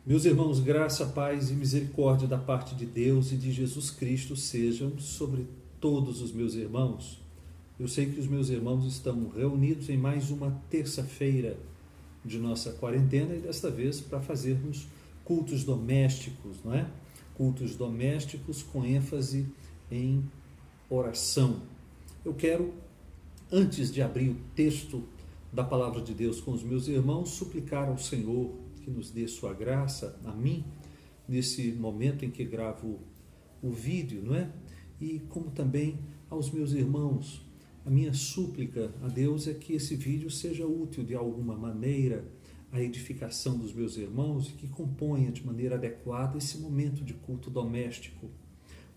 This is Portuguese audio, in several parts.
Meus irmãos, graça, paz e misericórdia da parte de Deus e de Jesus Cristo sejam sobre todos os meus irmãos. Eu sei que os meus irmãos estão reunidos em mais uma terça-feira de nossa quarentena e desta vez para fazermos cultos domésticos, não é? Cultos domésticos com ênfase em oração. Eu quero, antes de abrir o texto da palavra de Deus com os meus irmãos, suplicar ao Senhor que nos dê sua graça, a mim, nesse momento em que gravo o vídeo, não é? E como também aos meus irmãos. A minha súplica a Deus é que esse vídeo seja útil de alguma maneira à edificação dos meus irmãos e que componha de maneira adequada esse momento de culto doméstico.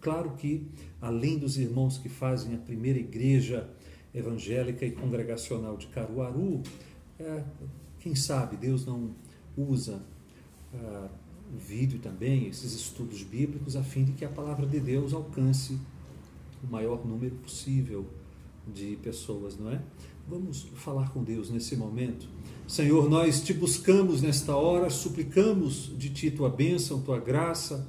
Claro que, além dos irmãos que fazem a primeira igreja evangélica e congregacional de Caruaru, quem sabe Deus não usa o vídeo também, esses estudos bíblicos, a fim de que a palavra de Deus alcance o maior número possível de pessoas, não é? Vamos falar com Deus nesse momento. Senhor, nós te buscamos nesta hora, suplicamos de ti tua bênção, tua graça.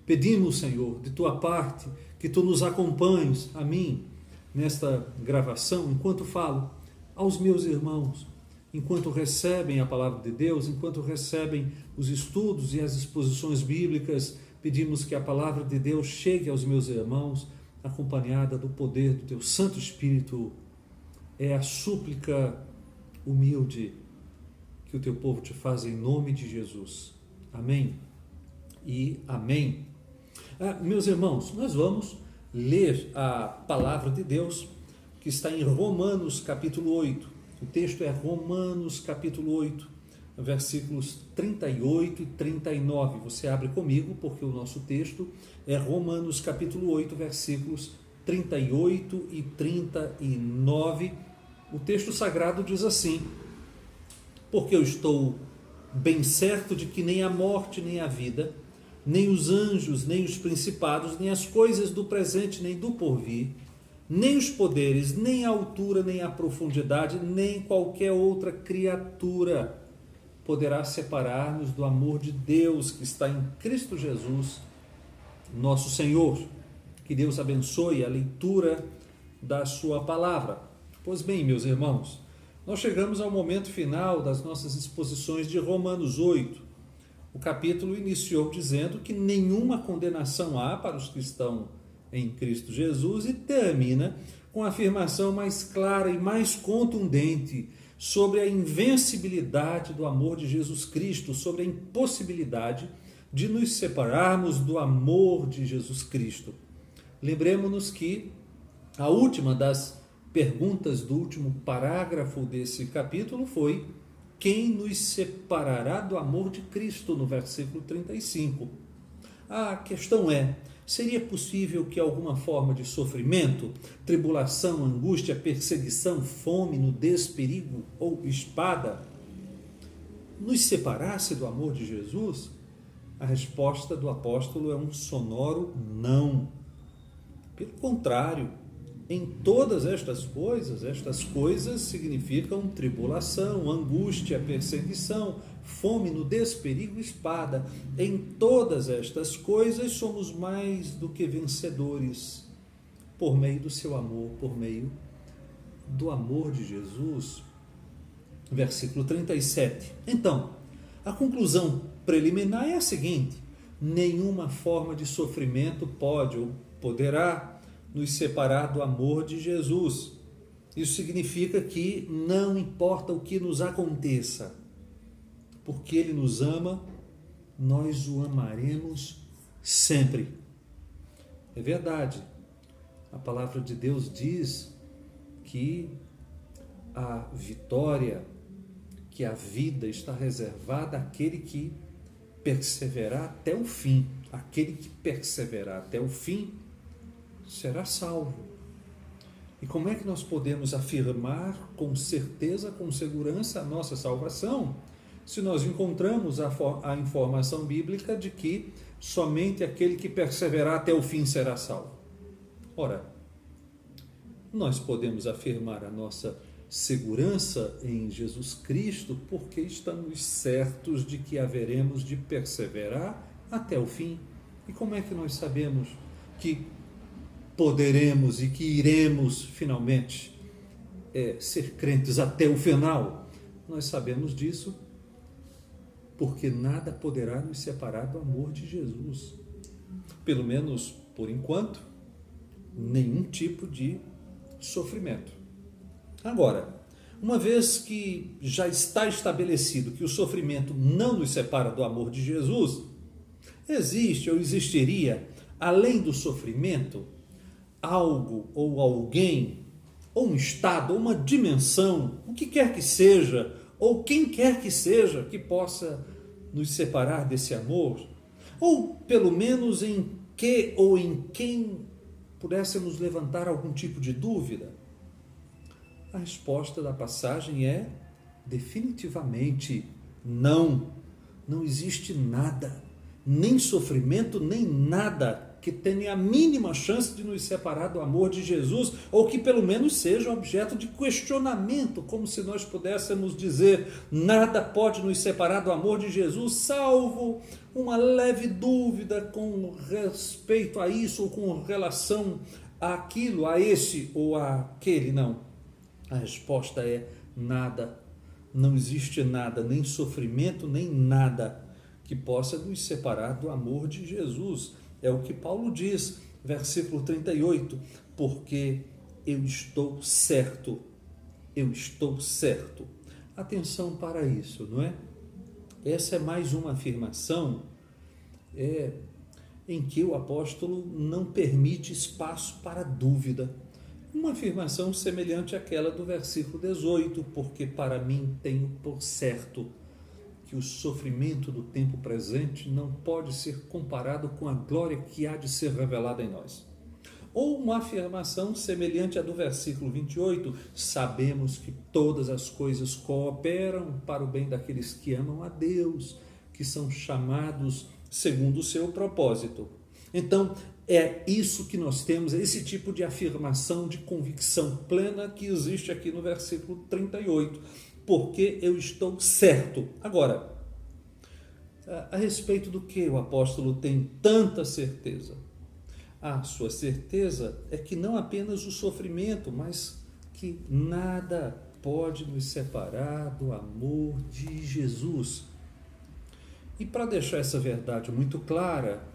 Pedimos, Senhor, de tua parte, que tu nos acompanhes, a mim, nesta gravação, enquanto falo aos meus irmãos, enquanto recebem a palavra de Deus, enquanto recebem os estudos e as exposições bíblicas, pedimos que a palavra de Deus chegue aos meus irmãos, acompanhada do poder do teu Santo Espírito. É a súplica humilde que o teu povo te faz em nome de Jesus. Amém e amém. Meus irmãos, nós vamos ler a palavra de Deus que está em Romanos capítulo 8. O texto é Romanos capítulo 8, versículos 38 e 39. Você abre comigo, porque o nosso texto é Romanos capítulo 8, versículos 38 e 39. O texto sagrado diz assim: porque eu estou bem certo de que nem a morte, nem a vida, nem os anjos, nem os principados, nem as coisas do presente, nem do porvir, nem os poderes, nem a altura, nem a profundidade, nem qualquer outra criatura poderá separar-nos do amor de Deus que está em Cristo Jesus, nosso Senhor. Que Deus abençoe a leitura da sua palavra. Pois bem, meus irmãos, nós chegamos ao momento final das nossas exposições de Romanos 8. O capítulo iniciou dizendo que nenhuma condenação há para os que estão em Cristo Jesus e termina com a afirmação mais clara e mais contundente sobre a invencibilidade do amor de Jesus Cristo, sobre a impossibilidade de nos separarmos do amor de Jesus Cristo. Lembremos-nos que a última das perguntas do último parágrafo desse capítulo foi: quem nos separará do amor de Cristo, no versículo 35. A questão é: seria possível que alguma forma de sofrimento, tribulação, angústia, perseguição, fome, nudez, perigo ou espada nos separasse do amor de Jesus? A resposta do apóstolo é um sonoro não. Pelo contrário, em todas estas coisas significam tribulação, angústia, perseguição, fome, nudez, perigo, espada. Em todas estas coisas somos mais do que vencedores por meio do seu amor, por meio do amor de Jesus. Versículo 37. Então, a conclusão preliminar é a seguinte: nenhuma forma de sofrimento pode ou poderá nos separar do amor de Jesus. Isso significa que não importa o que nos aconteça, porque Ele nos ama, nós o amaremos sempre. É verdade. A palavra de Deus diz que a vitória, que a vida está reservada àquele que perseverar até o fim. Aquele que perseverar até o fim será salvo. E como é que nós podemos afirmar com certeza, com segurança, a nossa salvação, se nós encontramos a informação bíblica de que somente aquele que perseverar até o fim será salvo? Ora, nós podemos afirmar a nossa segurança em Jesus Cristo, porque estamos certos de que haveremos de perseverar até o fim. E como é que nós sabemos que poderemos e que iremos finalmente ser crentes até o final? Nós sabemos disso porque nada poderá nos separar do amor de Jesus. Pelo menos por enquanto, nenhum tipo de sofrimento. Agora, uma vez que já está estabelecido que o sofrimento não nos separa do amor de Jesus, existe ou existiria, além do sofrimento, algo ou alguém, ou um estado, ou uma dimensão, o que quer que seja, ou quem quer que seja, que possa nos separar desse amor? Ou pelo menos em que ou em quem pudéssemos levantar algum tipo de dúvida? A resposta da passagem é definitivamente não. Não existe nada, nem sofrimento, nem nada que tenha a mínima chance de nos separar do amor de Jesus, ou que pelo menos seja objeto de questionamento, como se nós pudéssemos dizer: nada pode nos separar do amor de Jesus, salvo uma leve dúvida com respeito a isso, ou com relação àquilo, a esse ou àquele. Não. A resposta é nada. Não existe nada, nem sofrimento, nem nada que possa nos separar do amor de Jesus. É o que Paulo diz, versículo 38, porque eu estou certo. Atenção para isso, não é? Essa é mais uma afirmação em que o apóstolo não permite espaço para dúvida. Uma afirmação semelhante àquela do versículo 18, porque para mim tenho por certo que o sofrimento do tempo presente não pode ser comparado com a glória que há de ser revelada em nós. Ou uma afirmação semelhante à do versículo 28, sabemos que todas as coisas cooperam para o bem daqueles que amam a Deus, que são chamados segundo o seu propósito. Então, é isso que nós temos, é esse tipo de afirmação de convicção plena que existe aqui no versículo 38, porque eu estou certo. Agora, a respeito do que o apóstolo tem tanta certeza? A sua certeza é que não apenas o sofrimento, mas que nada pode nos separar do amor de Jesus. E para deixar essa verdade muito clara,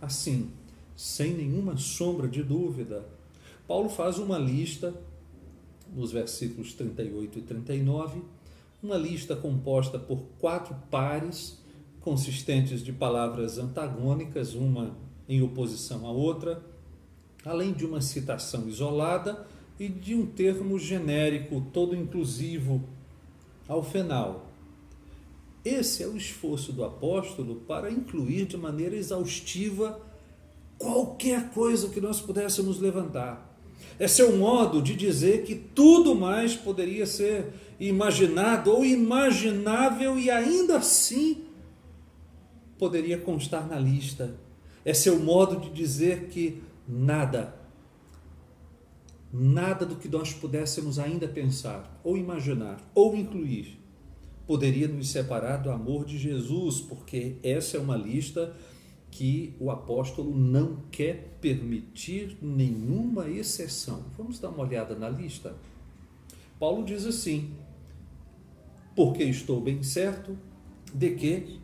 assim, sem nenhuma sombra de dúvida, Paulo faz uma lista, nos versículos 38 e 39, uma lista composta por 4 pares, consistentes de palavras antagônicas, uma em oposição à outra, além de uma citação isolada e de um termo genérico, todo inclusivo, ao final. Esse é o esforço do apóstolo para incluir de maneira exaustiva qualquer coisa que nós pudéssemos levantar. Esse é o modo de dizer que tudo mais poderia ser imaginado ou imaginável e ainda assim poderia constar na lista. Esse é o modo de dizer que nada do que nós pudéssemos ainda pensar, ou imaginar, ou incluir, poderia nos separar do amor de Jesus, porque essa é uma lista que o apóstolo não quer permitir nenhuma exceção. Vamos dar uma olhada na lista? Paulo diz assim: porque estou bem certo de que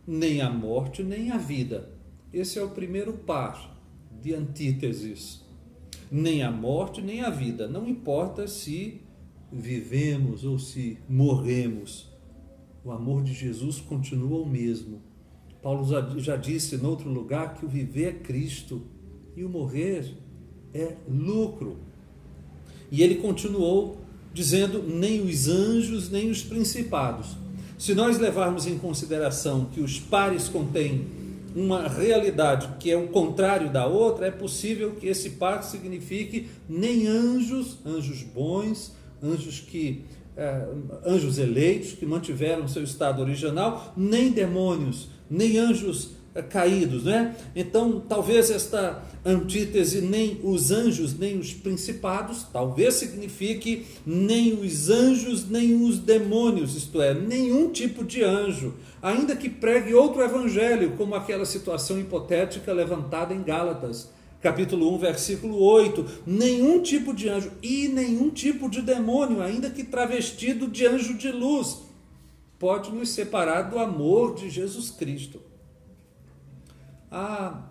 nem a morte nem a vida. Esse é o primeiro par de antíteses. Nem a morte nem a vida. Não importa se vivemos ou se morremos. O amor de Jesus continua o mesmo. Paulo já disse em outro lugar que o viver é Cristo e o morrer é lucro. E ele continuou dizendo: nem os anjos, nem os principados. Se nós levarmos em consideração que os pares contêm uma realidade que é o contrário da outra, é possível que esse par signifique nem anjos bons, anjos que anjos eleitos que mantiveram seu estado original, nem demônios, nem anjos caídos, né? Então, talvez esta antítese, nem os anjos, nem os principados, talvez signifique nem os anjos, nem os demônios, isto é, nenhum tipo de anjo, ainda que pregue outro evangelho, como aquela situação hipotética levantada em Gálatas, capítulo 1, versículo 8, nenhum tipo de anjo e nenhum tipo de demônio, ainda que travestido de anjo de luz, pode nos separar do amor de Jesus Cristo. A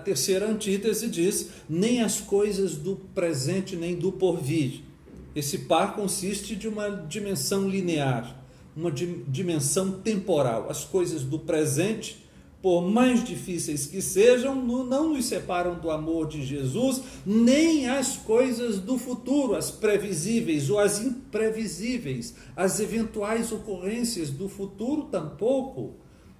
terceira antítese diz, nem as coisas do presente nem do porvir. Esse par consiste de uma dimensão linear, uma dimensão temporal. As coisas do presente, por mais difíceis que sejam, não nos separam do amor de Jesus, nem as coisas do futuro, as previsíveis ou as imprevisíveis, as eventuais ocorrências do futuro tampouco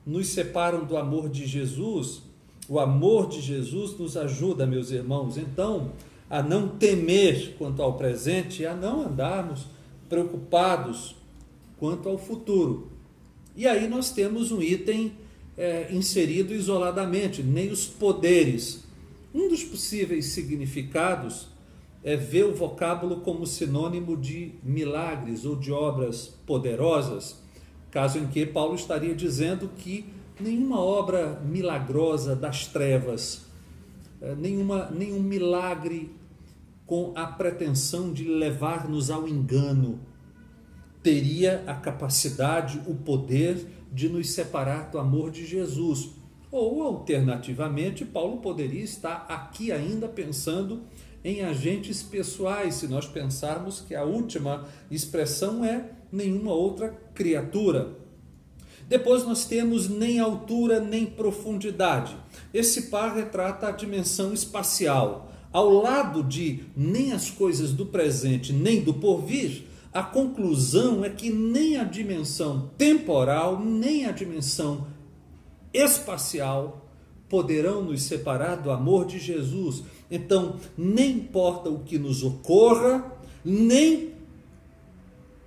nos separam do amor de Jesus. O amor de Jesus nos ajuda, meus irmãos, então, a não temer quanto ao presente e a não andarmos preocupados quanto ao futuro. E aí nós temos um item inserido isoladamente, nem os poderes. Um dos possíveis significados é ver o vocábulo como sinônimo de milagres ou de obras poderosas, caso em que Paulo estaria dizendo que nenhuma obra milagrosa das trevas, nenhum milagre com a pretensão de levar-nos ao engano, teria a capacidade, o poder de nos separar do amor de Jesus. Ou, alternativamente, Paulo poderia estar aqui ainda pensando em agentes pessoais, se nós pensarmos que a última expressão é nenhuma outra criatura. Depois nós temos nem altura nem profundidade. Esse par retrata a dimensão espacial. Ao lado de nem as coisas do presente nem do porvir, a conclusão é que nem a dimensão temporal, nem a dimensão espacial poderão nos separar do amor de Jesus. Então, nem importa o que nos ocorra, nem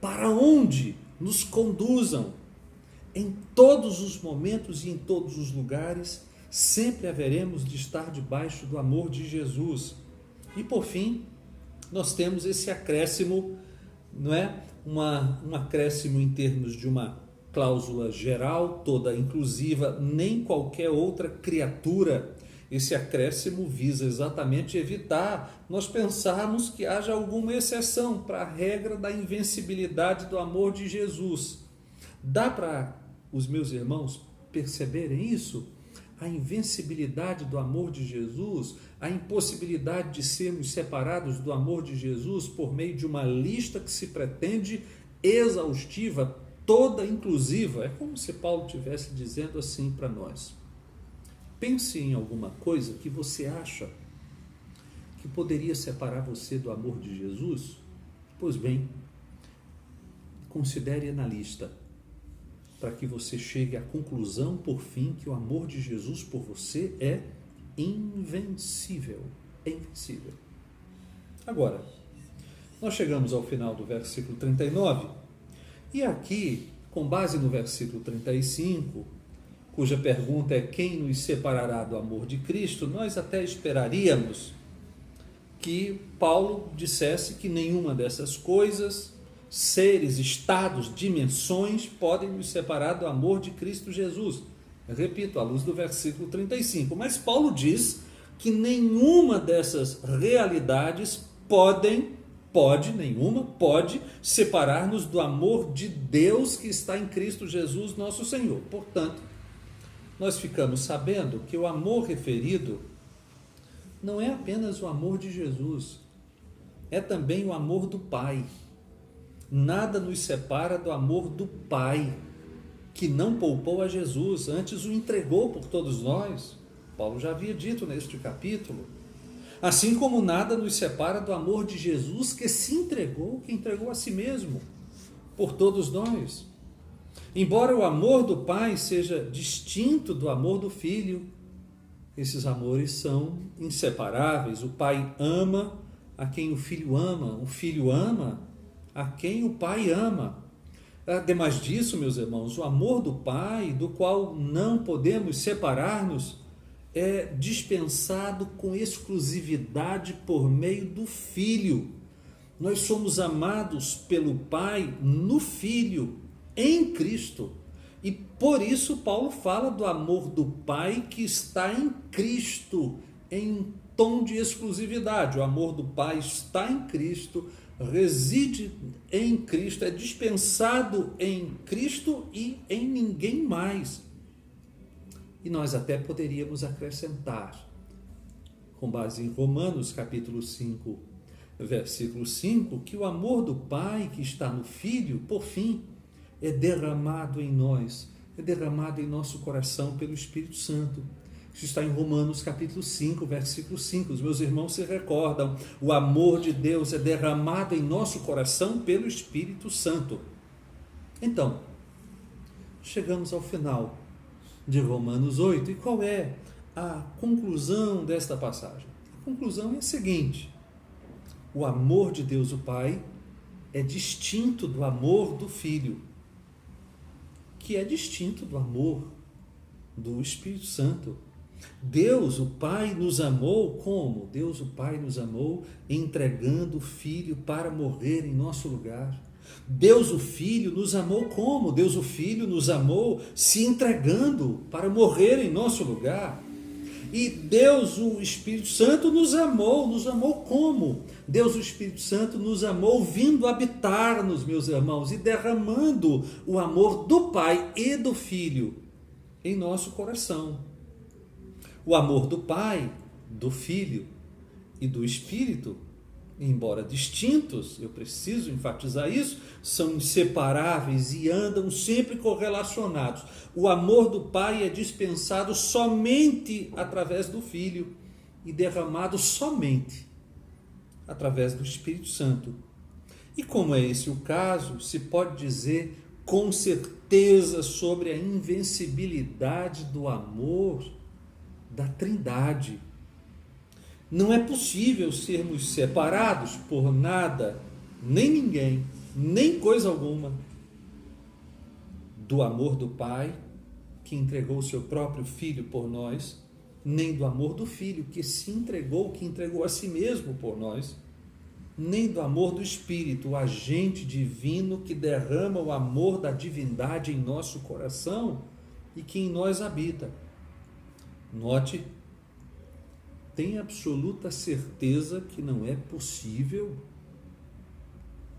para onde nos conduzam. Em todos os momentos e em todos os lugares, sempre haveremos de estar debaixo do amor de Jesus. E por fim, nós temos esse acréscimo, não é? Um acréscimo em termos de uma cláusula geral, toda inclusiva, nem qualquer outra criatura. Esse acréscimo visa exatamente evitar nós pensarmos que haja alguma exceção para a regra da invencibilidade do amor de Jesus. Dá para os meus irmãos perceberem isso? A invencibilidade do amor de Jesus, a impossibilidade de sermos separados do amor de Jesus por meio de uma lista que se pretende exaustiva, toda inclusiva. É como se Paulo estivesse dizendo assim para nós. Pense em alguma coisa que você acha que poderia separar você do amor de Jesus? Pois bem, considere na lista, para que você chegue à conclusão, por fim, que o amor de Jesus por você é invencível. É invencível. Agora, nós chegamos ao final do versículo 39, e aqui, com base no versículo 35, cuja pergunta é quem nos separará do amor de Cristo, nós até esperaríamos que Paulo dissesse que nenhuma dessas coisas, seres, estados, dimensões podem nos separar do amor de Cristo Jesus. Eu repito, à luz do versículo 35. Mas Paulo diz que nenhuma dessas realidades pode separar-nos do amor de Deus que está em Cristo Jesus, nosso Senhor. Portanto, nós ficamos sabendo que o amor referido não é apenas o amor de Jesus, é também o amor do Pai. Nada nos separa do amor do Pai, que não poupou a Jesus, antes o entregou por todos nós. Paulo já havia dito neste capítulo. Assim como nada nos separa do amor de Jesus, que se entregou, que entregou a si mesmo por todos nós. Embora o amor do Pai seja distinto do amor do Filho, esses amores são inseparáveis. O Pai ama a quem o Filho ama a quem o Pai ama. Ademais disso, meus irmãos, o amor do Pai, do qual não podemos separar-nos, é dispensado com exclusividade por meio do Filho. Nós somos amados pelo Pai no Filho, em Cristo. E por isso Paulo fala do amor do Pai que está em Cristo, em um tom de exclusividade. O amor do Pai está em Cristo, reside em Cristo, é dispensado em Cristo e em ninguém mais. E nós até poderíamos acrescentar, com base em Romanos capítulo 5, versículo 5, que o amor do Pai que está no Filho, por fim, é derramado em nós, é derramado em nosso coração pelo Espírito Santo. Isso está em Romanos capítulo 5, versículo 5. Os meus irmãos se recordam, o amor de Deus é derramado em nosso coração pelo Espírito Santo. Então, chegamos ao final de Romanos 8. E qual é a conclusão desta passagem? A conclusão é a seguinte: o amor de Deus o Pai é distinto do amor do Filho, que é distinto do amor do Espírito Santo. Deus, o Pai, nos amou como? Deus, o Pai, nos amou entregando o Filho para morrer em nosso lugar. Deus, o Filho, nos amou como? Deus, o Filho, nos amou se entregando para morrer em nosso lugar. E Deus, o Espírito Santo, nos amou como? Deus, o Espírito Santo, nos amou vindo habitar-nos, meus irmãos, e derramando o amor do Pai e do Filho em nosso coração. O amor do Pai, do Filho e do Espírito, embora distintos, eu preciso enfatizar isso, são inseparáveis e andam sempre correlacionados. O amor do Pai é dispensado somente através do Filho e derramado somente através do Espírito Santo. E como é esse o caso, se pode dizer com certeza sobre a invencibilidade do amor da Trindade. Não é possível sermos separados por nada, nem ninguém, nem coisa alguma, do amor do Pai, que entregou o seu próprio Filho por nós, nem do amor do Filho, que se entregou, que entregou a si mesmo por nós, nem do amor do Espírito, o agente divino que derrama o amor da divindade em nosso coração e que em nós habita. Note, tenha absoluta certeza que não é possível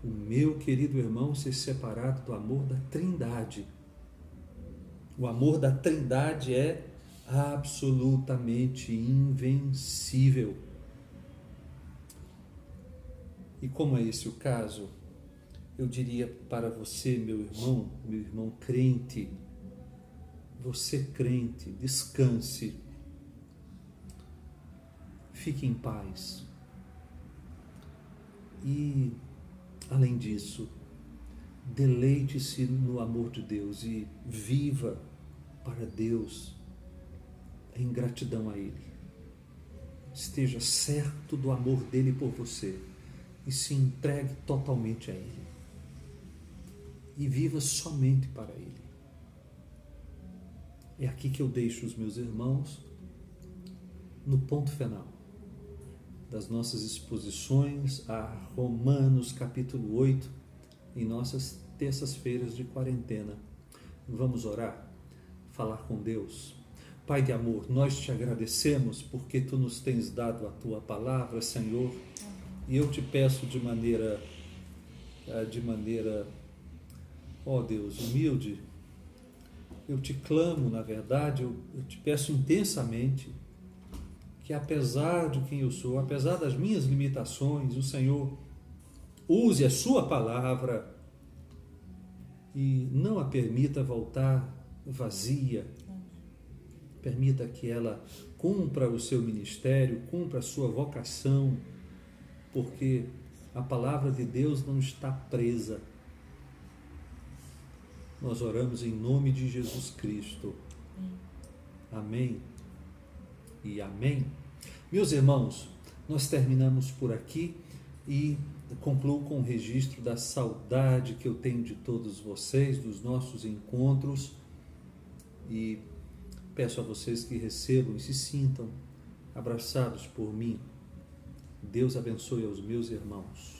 o meu querido irmão ser separado do amor da Trindade. O amor da Trindade é absolutamente invencível. E como é esse o caso, eu diria para você, meu irmão crente, você crente, descanse, fique em paz. E, além disso, deleite-se no amor de Deus e viva para Deus em gratidão a Ele. Esteja certo do amor dele por você e se entregue totalmente a Ele. E viva somente para Ele. É aqui que eu deixo os meus irmãos no ponto final das nossas exposições a Romanos capítulo 8, em nossas terças-feiras de quarentena. Vamos orar, falar com Deus. Pai de amor, nós te agradecemos porque Tu nos tens dado a Tua palavra, Senhor, e eu te peço de maneira, ó Deus, humilde, eu te clamo, na verdade, eu te peço intensamente que, apesar de quem eu sou, apesar das minhas limitações, o Senhor use a sua palavra e não a permita voltar vazia. Permita que ela cumpra o seu ministério, cumpra a sua vocação, porque a palavra de Deus não está presa. Nós oramos em nome de Jesus Cristo. Amém e amém. Meus irmãos, nós terminamos por aqui e concluo com o registro da saudade que eu tenho de todos vocês, dos nossos encontros, e peço a vocês que recebam e se sintam abraçados por mim. Deus abençoe aos meus irmãos.